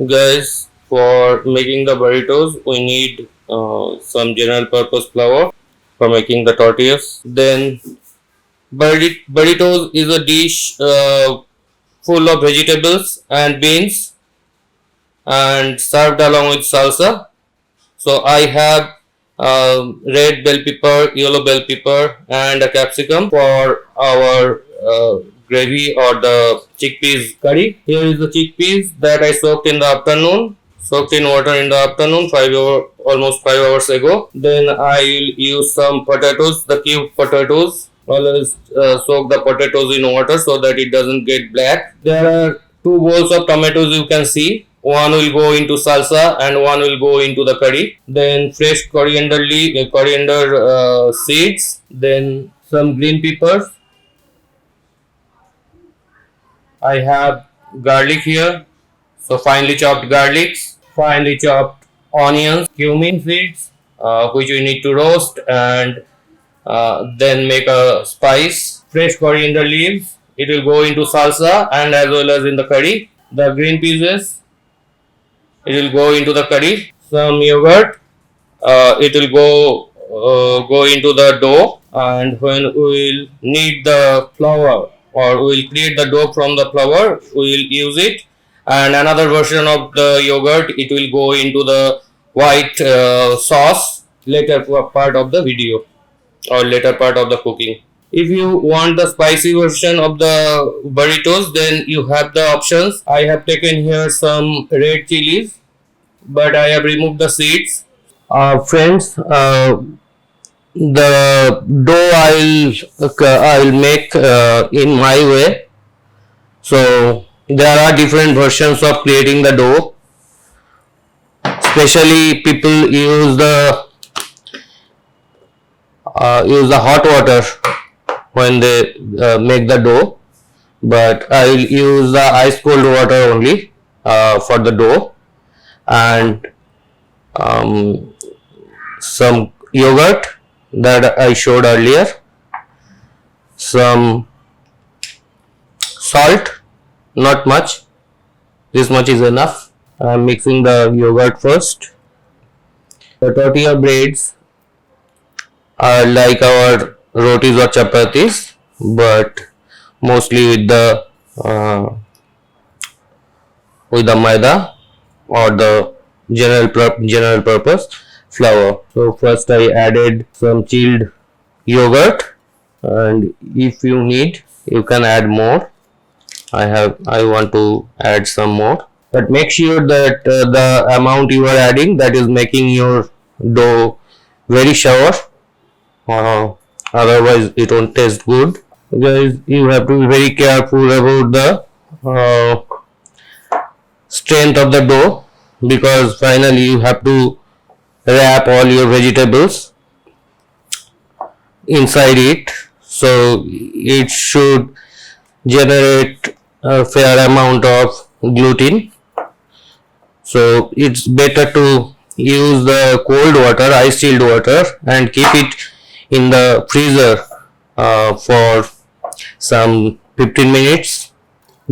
Guys, for making the burritos, we need some general purpose flour for making the tortillas. Then burritos is a dish full of vegetables and beans and served along with salsa. So I have red bell pepper, yellow bell pepper, and a capsicum for our gravy or the chickpeas curry. Here is the chickpeas that I soaked in the afternoon. Soaked in water in the afternoon, almost 5 hours ago. Then I will use some potatoes, the cubed potatoes. Always soak the potatoes in water so that it doesn't get black. There are two bowls of tomatoes you can see. One will go into salsa and one will go into the curry. Then fresh coriander seeds. Then some green peppers. I have garlic here. So finely chopped garlics, finely chopped onions, cumin seeds, which we need to roast and then make a spice. Fresh coriander leaves. It will go into salsa and as well as in the curry. The green pieces. It will go into the curry. Some yogurt. It will go into the dough, and when we will need the flour or we will create the dough from the flour, we will use it. And another version of the yogurt, it will go into the white sauce later part of the video or later part of the cooking. If you want the spicy version of the burritos, then you have the options. I have taken here some red chilies, but I have removed the seeds. Friends, the dough I'll make in my way. So there are different versions of creating the dough. Especially people use the hot water when they make the dough, but I will use the ice cold water only for the dough, and some yogurt that I showed earlier, some salt, not much, this much is enough. I am mixing the yogurt first. The tortilla breads are like our rotis or chapatis, but mostly with the maida or the general purpose flour. So first I added some chilled yogurt, and if you need you can add more. I want to add some more, but make sure that the amount you are adding, that is making your dough very sour, otherwise it won't taste good. Guys, you have to be very careful about the strength of the dough, because finally you have to wrap all your vegetables inside it, so it should generate a fair amount of gluten. So it's better to use the cold water, ice chilled water, and keep it in the freezer for some 15 minutes.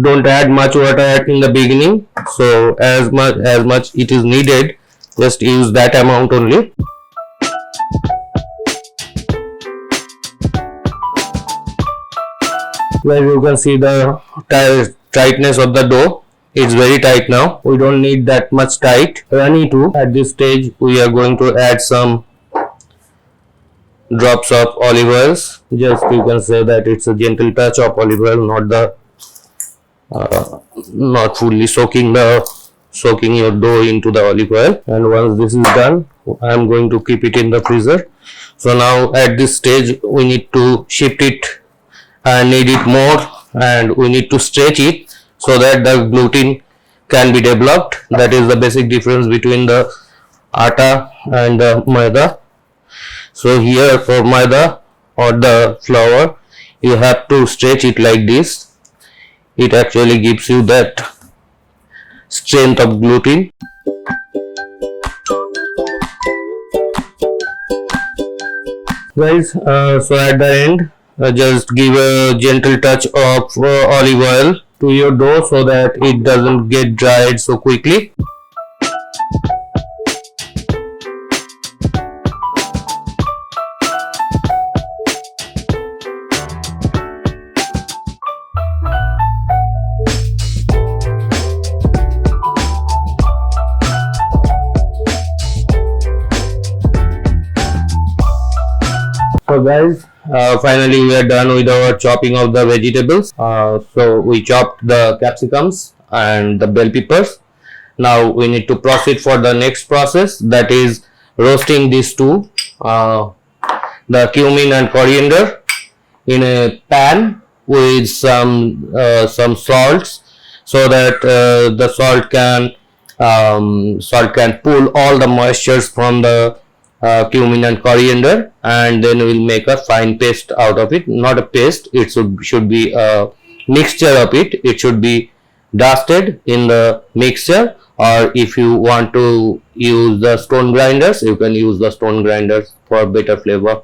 Don't add much water in the beginning, so as much it is needed, just use that amount only. Where you can see the tightness of the dough, it's very tight now. We don't need that much tight, runny too. At this stage we are going to add some drops of olive oils. Just you can say that it's a gentle touch of olive oil, not fully soaking your dough into the olive oil. And once this is done, I am going to keep it in the freezer. So now at this stage we need to shift it and knead it more, and we need to stretch it so that the gluten can be developed. That is the basic difference between the atta and the maida. So here for maida or the flour, you have to stretch it like this. It actually gives you that strength of gluten. Guys, so at the end, just give a gentle touch of olive oil to your dough so that it doesn't get dried so quickly. So guys, finally we are done with our chopping of the vegetables. So we chopped the capsicums and the bell peppers. Now we need to proceed for the next process, that is roasting these two, the cumin and coriander, in a pan with some salts, so that the salt can pull all the moistures from the cumin and coriander, and then we'll make a fine paste out of it. Not a paste, it should be a mixture of it. It should be dusted in the mixture, or if you want to use the stone grinders, you can use the stone grinders for better flavor.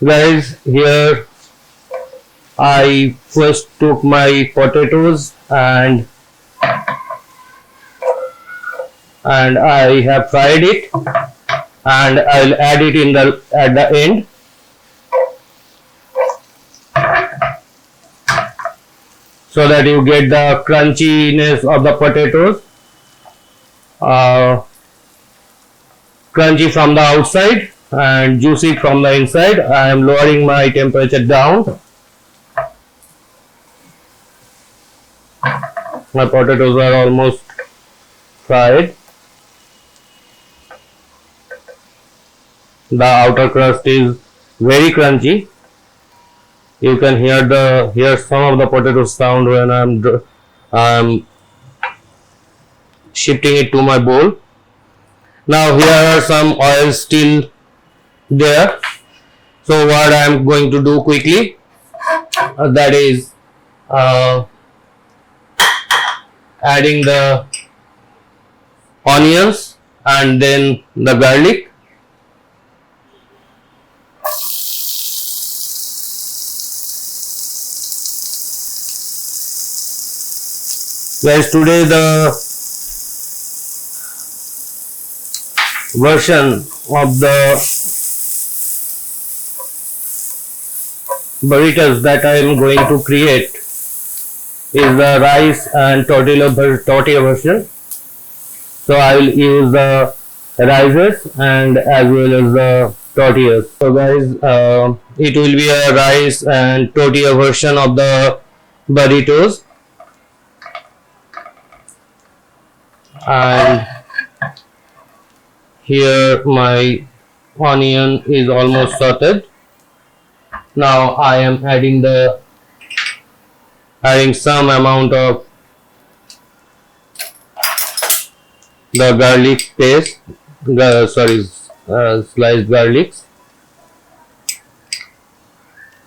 Guys, here I first took my potatoes and I have fried it, and I'll add it in at the end. So that you get the crunchiness of the potatoes, crunchy from the outside and juicy from the inside. I am lowering my temperature down. My potatoes are almost fried. The outer crust is very crunchy. You can hear some of the potato sound when I'm shifting it to my bowl. Now here are some oils still there. So what I am going to do quickly, that is adding the onions and then the garlic. Guys, today the version of the burritos that I am going to create is the rice and tortilla version. So I will use the rices and as well as the tortillas. So guys, it will be a rice and tortilla version of the burritos. And here my onion is almost sauteed. Now I am adding the adding some amount of the garlic paste, sliced garlics,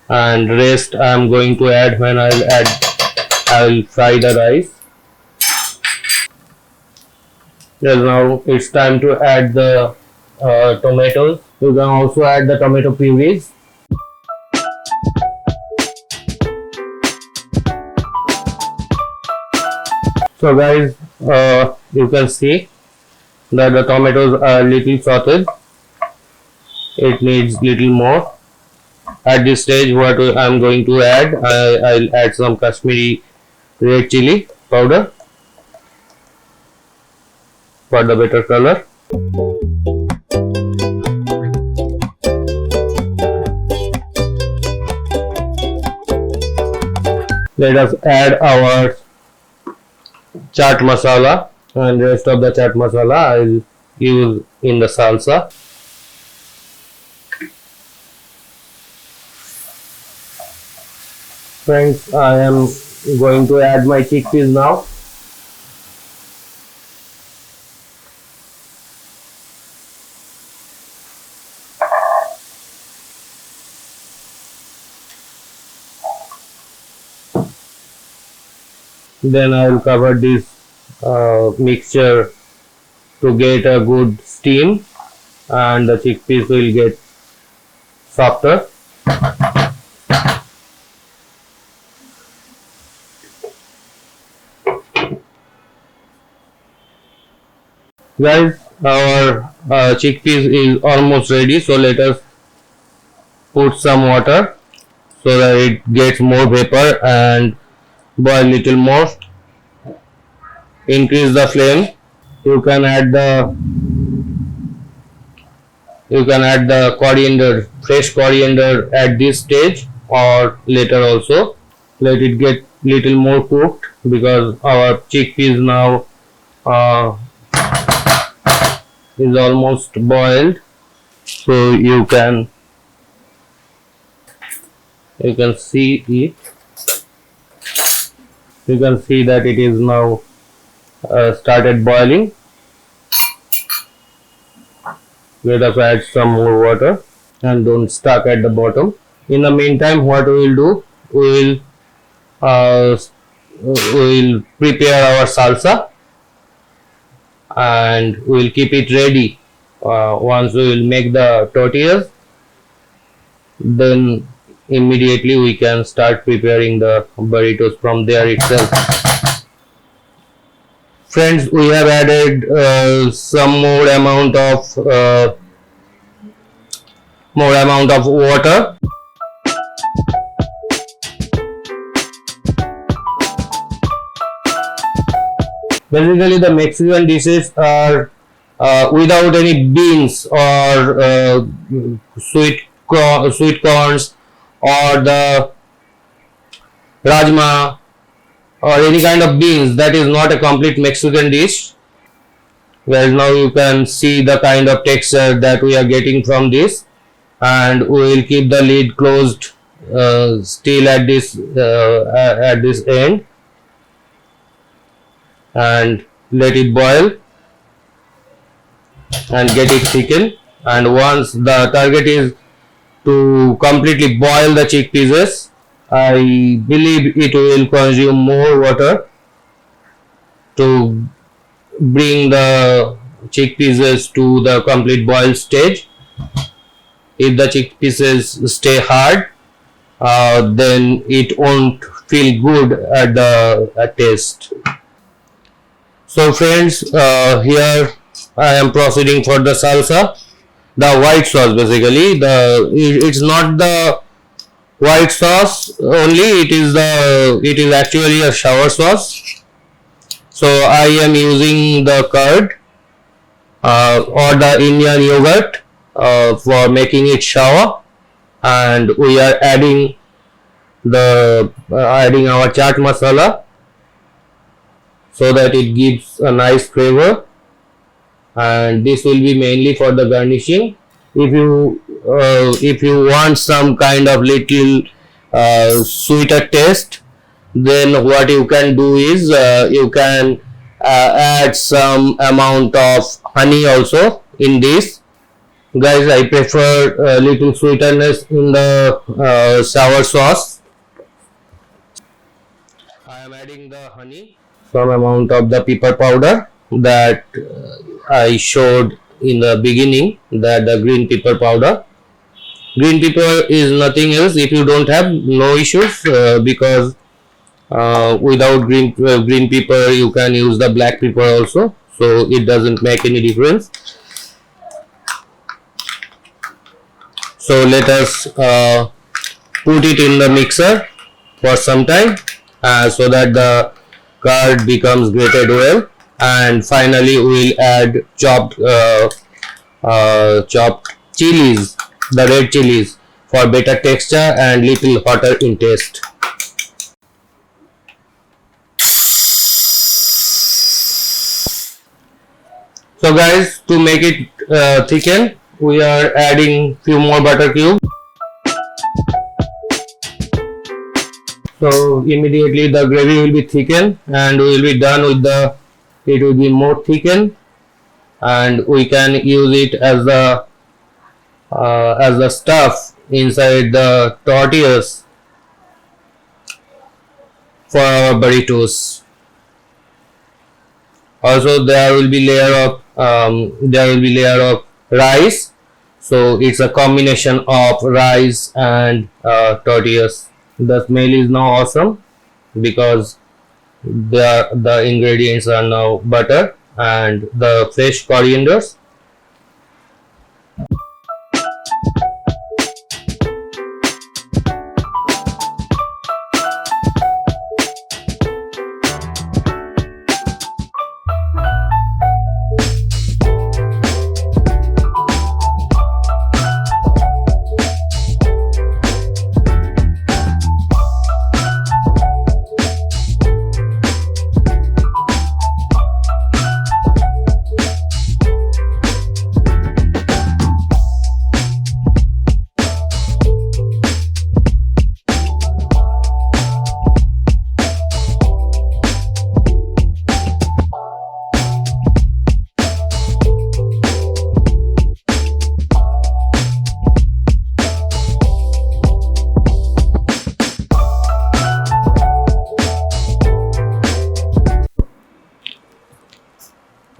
and rest I am going to add when I'll fry the rice. Well, now it's time to add the tomatoes. You can also add the tomato purees. So guys, you can see that the tomatoes are little sauteed. It needs little more. At this stage, what I am going to add, I'll add some Kashmiri red chili powder for the better color. Let us add our chaat masala, and rest of the chaat masala I'll use in the salsa. Friends, I am going to add my chickpeas now. Then I will cover this mixture to get a good steam, and the chickpeas will get softer. Guys, our chickpeas is almost ready, so let us put some water so that it gets more vapor and boil little more. Increase the flame. You can add the coriander, fresh coriander at this stage or later also. Let it get little more cooked because our chickpeas now is almost boiled. So you can see it. You can see that it is now started boiling. Let us add some more water and don't stuck at the bottom. In the meantime, what we will do, we will prepare our salsa and we will keep it ready. Once we will make the tortillas, then immediately we can start preparing the burritos from there itself. Friends, we have added some more amount of water. Basically, the Mexican dishes are without any beans or sweet corns or the rajma or any kind of beans. That is not a complete Mexican dish. Well, now you can see the kind of texture that we are getting from this, and we will keep the lid closed still at this end and let it boil and get it thickened. And once the target is to completely boil the chickpeas, I believe it will consume more water to bring the chickpeas to the complete boil stage. If the chickpeas stay hard, then it won't feel good at the taste. So friends, here I am proceeding for the salsa, the white sauce. Basically, it's not the white sauce only, it is actually a sour sauce. So I am using the curd or the Indian yogurt for making it sour, and we are adding our chaat masala so that it gives a nice flavor, and this will be mainly for the garnishing. If you want some kind of little sweeter taste, then what you can do is you can add some amount of honey also in this. Guys, I prefer a little sweetness in the sour sauce. I am adding the honey, some amount of the pepper powder that I showed in the beginning, that the green pepper powder. Green pepper is nothing else. If you don't have, no issues, because without green pepper you can use the black pepper also, so it doesn't make any difference. So let us put it in the mixer for some time so that the curd becomes grated well, and finally we will add chopped chilies, the red chilies, for better texture and little hotter in taste. So guys, to make it thicken, we are adding few more butter cubes. So immediately the gravy will be thickened and we will be done with it will be more thickened, and we can use it as the stuff inside the tortillas for our burritos. Also there will be layer of rice, so it's a combination of rice and tortillas. The smell is now awesome because the ingredients are now butter and the fresh corianders.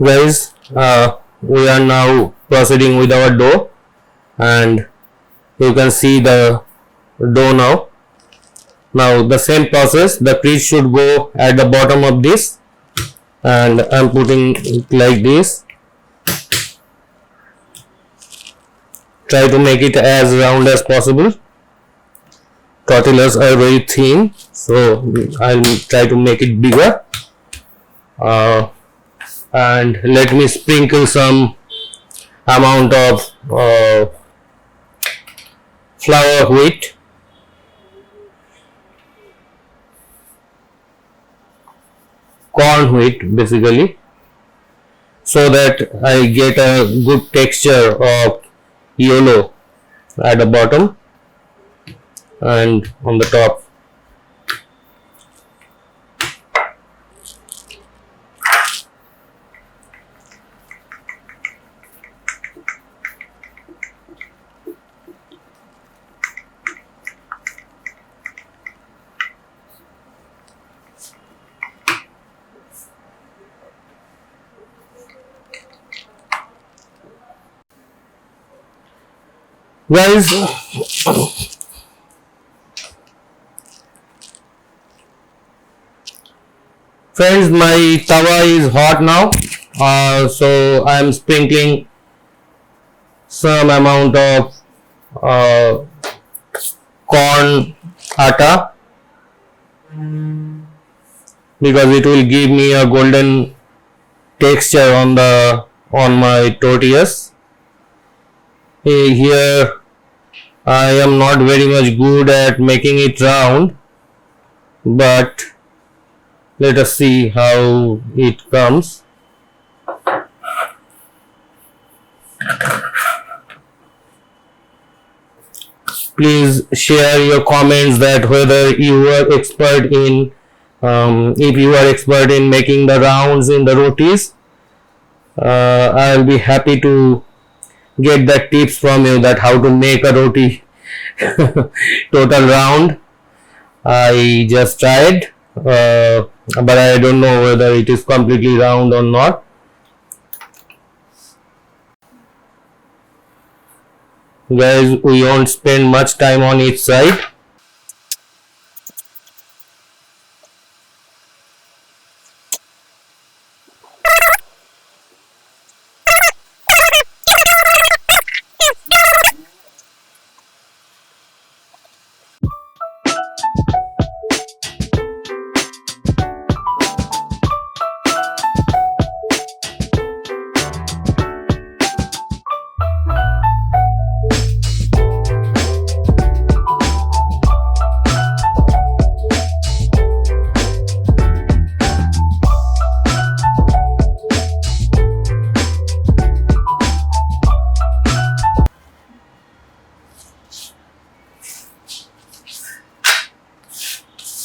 Guys, we are now proceeding with our dough, and you can see the dough now. Now the same process, the crease should go at the bottom of this, and I'm putting it like this. Try to make it as round as possible. Tortillas are very thin, so I'll try to make it bigger. And let me sprinkle some amount of flour wheat, corn wheat basically, so that I get a good texture of yellow at the bottom and on the top. Guys, friends, my tawa is hot now, so I am sprinkling some amount of corn atta because it will give me a golden texture on my tortillas. Here I am not very much good at making it round, but let us see how it comes. Please share your comments that whether you are expert in If you are expert in making the rounds in the rotis, I'll be happy to get that tips from you, that how to make a roti total round. I just tried, but I don't know whether it is completely round or not. Guys, we won't spend much time on each side.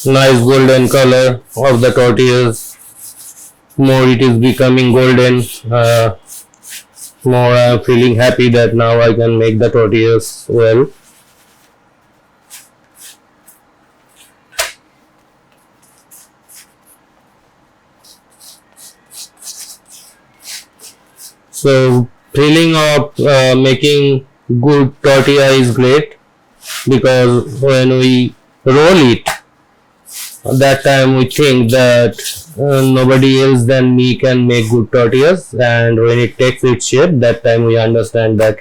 Nice golden color of the tortillas. More it is becoming golden, more I am feeling happy that now I can make the tortillas well. So feeling of making good tortilla is great, because when we roll it, that time we think that nobody else than me can make good tortillas, and when it takes its shape, that time we understand that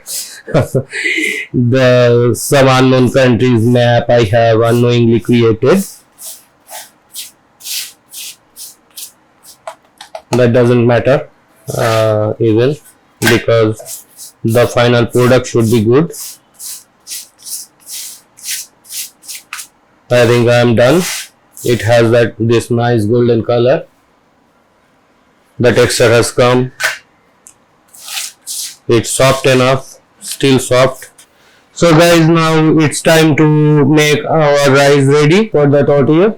the some unknown country's map I have unknowingly created. That doesn't matter even, because the final product should be good. I think I am done. It has this nice golden color. The texture has come. It's soft enough, still soft. So guys, now it's time to make our rice ready for the tortilla.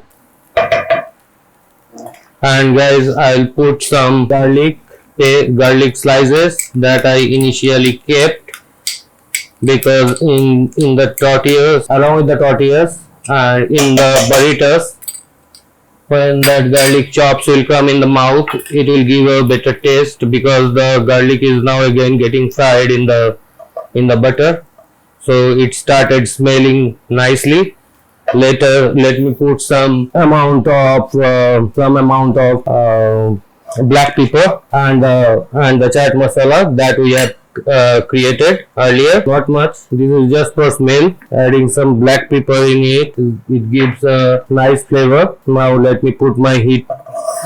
And guys, I'll put some garlic slices that I initially kept, because in the tortillas, along with the tortillas and in the burritos, when that garlic chops will come in the mouth, it will give a better taste, because the garlic is now again getting fried in the butter, so it started smelling nicely. Later, let me put some amount of black pepper and the chaat masala that we have created earlier. Not much, this is just for smell. Adding some black pepper in it, it gives a nice flavor. Now let me put my heat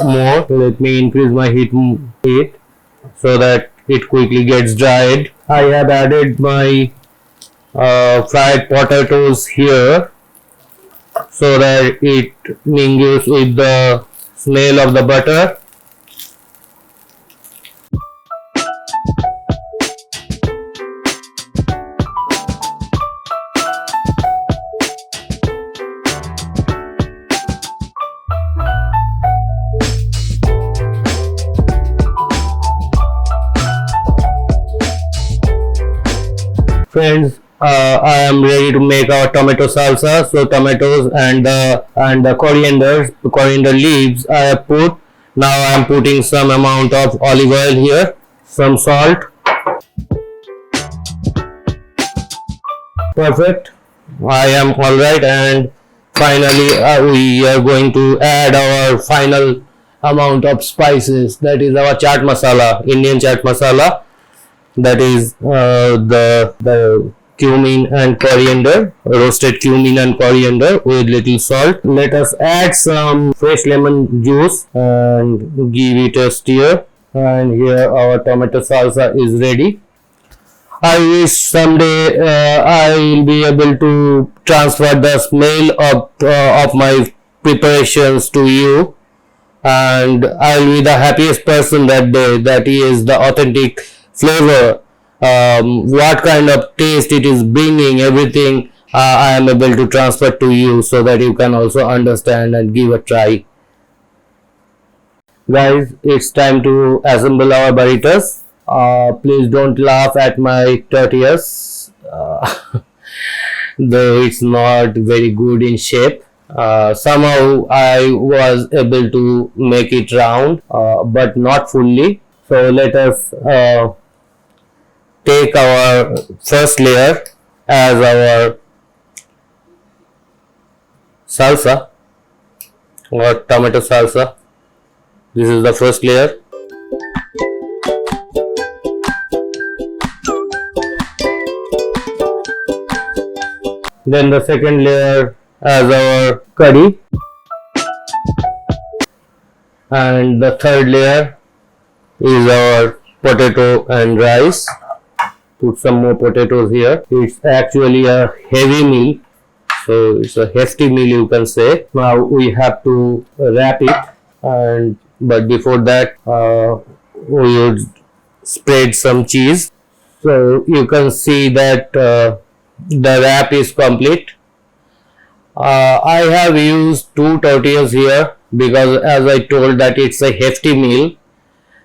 more. Let me increase my heat so that it quickly gets dried. I have added my fried potatoes here, so that it mingles with the smell of the butter. Friends, I am ready to make our tomato salsa. So tomatoes and the coriander leaves I have put. Now I am putting some amount of olive oil here, some salt. Perfect. I am alright, and finally we are going to add our final amount of spices. That is our chaat masala, Indian chaat masala. That is the cumin and coriander, roasted cumin and coriander with little salt. Let us add some fresh lemon juice and give it a stir. And here our tomato salsa is ready. I wish someday I will be able to transfer the smell of my preparations to you, and I will be the happiest person that day, that is the authentic flavor, what kind of taste it is bringing, everything I am able to transfer to you, so that you can also understand and give a try. Guys, it's time to assemble our burritos. Please don't laugh at my tortillas, though it's not very good in shape. Somehow I was able to make it round, but not fully. So let us take our first layer as our salsa or tomato salsa. This is the first layer. Then the second layer as our curry, and the third layer is our potato and rice. Put some more potatoes here. It's actually a heavy meal, so it's a hefty meal, you can say. Now we have to wrap it, and but before that we would spread some cheese. So you can see that the wrap is complete. I have used 2 tortillas here because, as I told, that it's a hefty meal.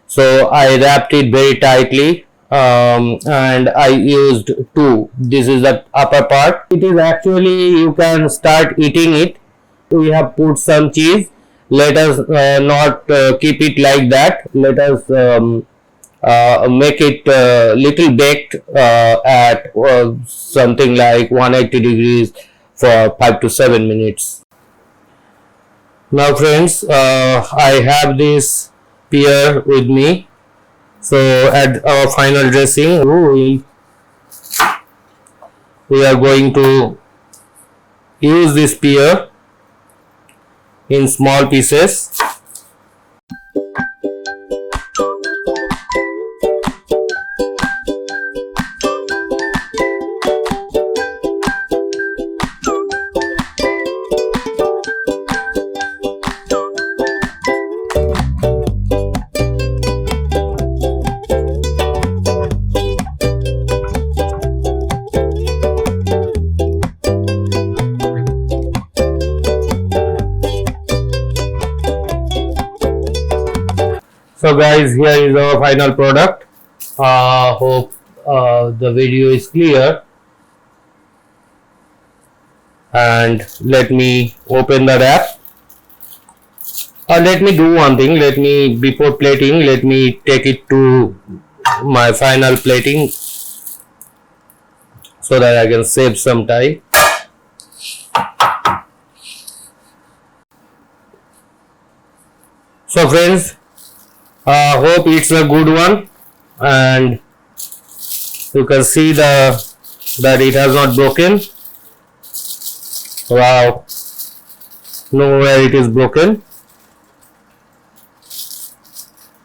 So I wrapped it very tightly, and I used 2. This is the upper part. It is actually, you can start eating it. We have put some cheese. Let us not keep it like that. Let us make it little baked at something like 180 degrees for 5 to 7 minutes. Now friends, I have this pear with me. So at our final dressing, we are going to use this pear in small pieces. So guys, here is our final product. Hope the video is clear, and let me open the wrap. Let me do one thing. Before plating, let me take it to my final plating so that I can save some time. So friends, hope it's a good one, and you can see that it has not broken. Wow, nowhere it is broken.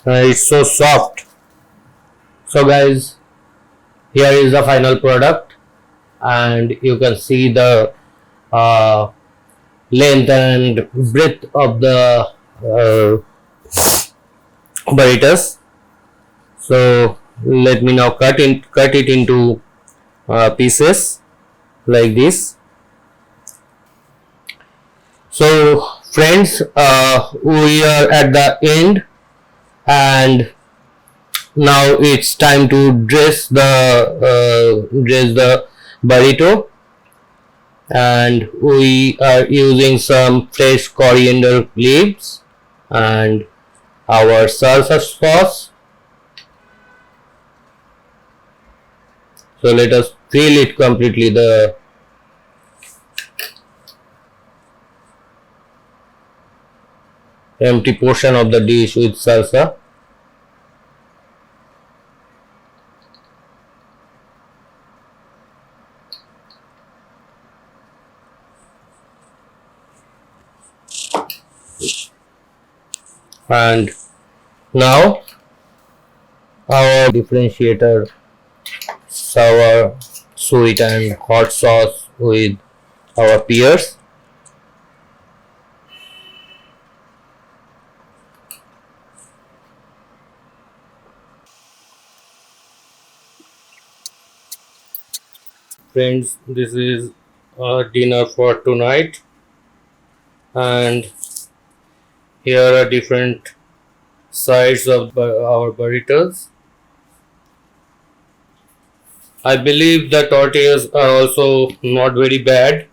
It's so soft. So guys, here is the final product, and you can see the length and breadth of the burritos. So let me now cut it into pieces like this. So friends, we are at the end, and now it's time to dress the burrito, and we are using some fresh coriander leaves and our salsa sauce. So let us fill it completely, the empty portion of the dish with salsa. And now our differentiator, sour, sweet and hot sauce with our pears. Friends, this is our dinner for tonight, and here are different sides of our burritos. I believe the tortillas are also not very bad.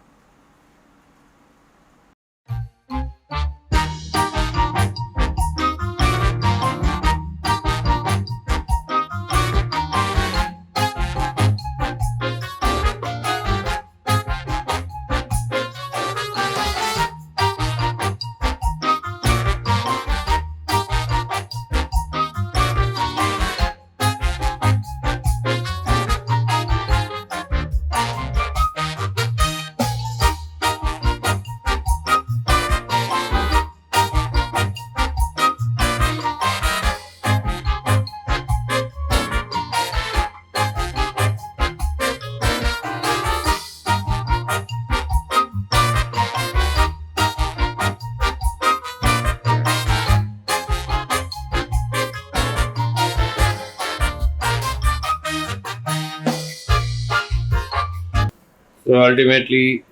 So ultimately,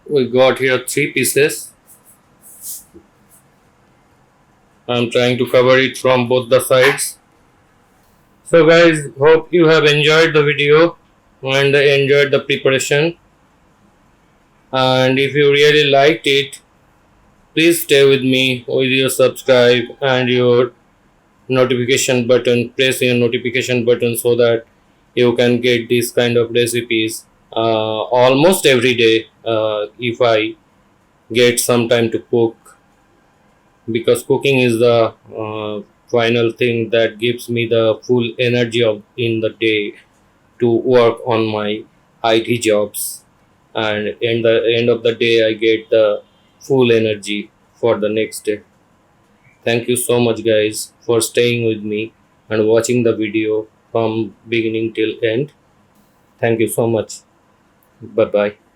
we got here three pieces. I'm trying to cover it from both the sides. So guys, hope you have enjoyed the video and enjoyed the preparation. And if you really liked it, please stay with me with your subscribe and your notification button. Press your notification button so that you can get these kind of recipes almost every day if I get some time to cook, because cooking is the final thing that gives me the full energy of in the day to work on my IT jobs, and in the end of the day I get the full energy for the next day. Thank you so much guys for staying with me and watching the video from beginning till end. Thank you so much. Bye bye.